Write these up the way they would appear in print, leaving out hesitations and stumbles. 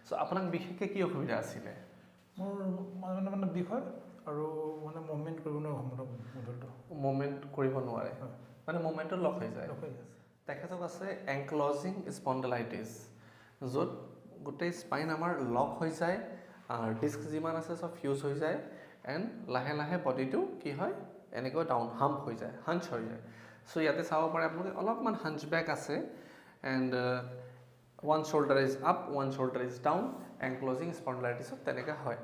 so আপোনাক বিশেষকৈ কি অসুবিধা আছিলে মোৰ মানে বিষয় আৰু মানে মুভমেণ্ট কৰিব নোৱাৰোঁ মডেলটো মুভমেণ্ট কৰিব নোৱাৰে মানে মুভমেণ্টটো লক হৈ যায় তেখেতক আছে এংক্লজিং স্পণ্ডেলাইটিছ য'ত গোটেই স্পাইন আমাৰ লক হৈ যায় ডিস্ক যিমান আছে চব ফিউজ হৈ যায় এণ্ড লাহে লাহে বডিটো কি হয় এনেকৈ ডাউন হাম্প হৈ যায় হাঞ্চ হৈ যায় চ' ইয়াতে চাব পাৰে আপোনালোকে অলপমান হাঞ্চ বেক আছে and one shoulder is up one shoulder is down ankylosing স্পণ্ডেলাইটিছত তেনেকৈ হয়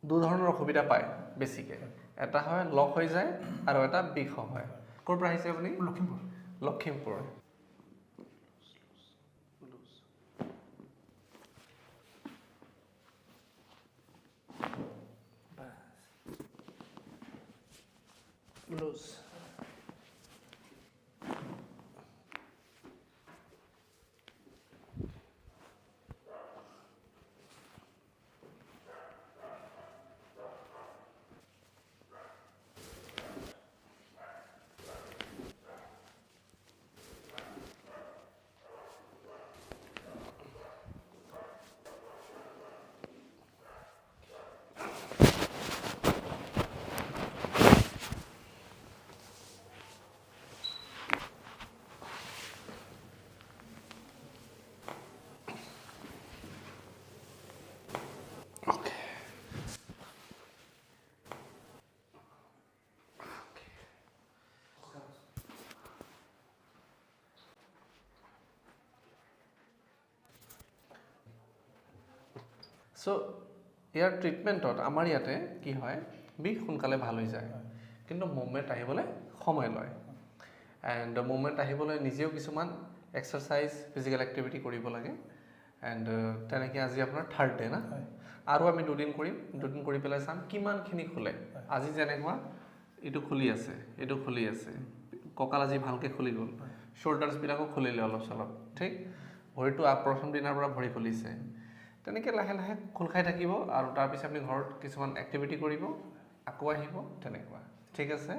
দুধৰণৰ অসুবিধা পায় বেছিকৈ এটা হয় লক হৈ যায় আৰু এটা বিষ হয় ক'ৰ পৰা আহিছে আপুনি লখিমপুৰ লুজ চ' ইয়াৰ ট্ৰিটমেণ্টত আমাৰ ইয়াতে কি হয় বিষ সোনকালে ভাল হৈ যায় কিন্তু মুভমেণ্ট আহিবলৈ সময় লয় এণ্ড মুভমেণ্ট আহিবলৈ নিজেও কিছুমান এক্সাৰচাইজ ফিজিকেল এক্টিভিটি কৰিব লাগে এণ্ড তেনেকৈ আজি আপোনাৰ থাৰ্ড ডে না আৰু আমি দুদিন কৰিম দুদিন কৰি পেলাই চাম কিমানখিনি খোলে আজি যেনেকুৱা এইটো খুলি আছে কঁকাল আজি ভালকৈ খুলি গ'ল শ্বল্ডাৰ্ছবিলাকো খুলিলে অলপ চলপ ঠিক ভৰিটো প্ৰথম দিনাৰ পৰা ভৰি খুলিছে তেনেকৈ লাহে লাহে খোল খাই থাকিব আৰু তাৰপিছত আপুনি ঘৰত কিছুমান এক্টিভিটি কৰিব আকৌ আহিব তেনেকুৱা ঠিক আছে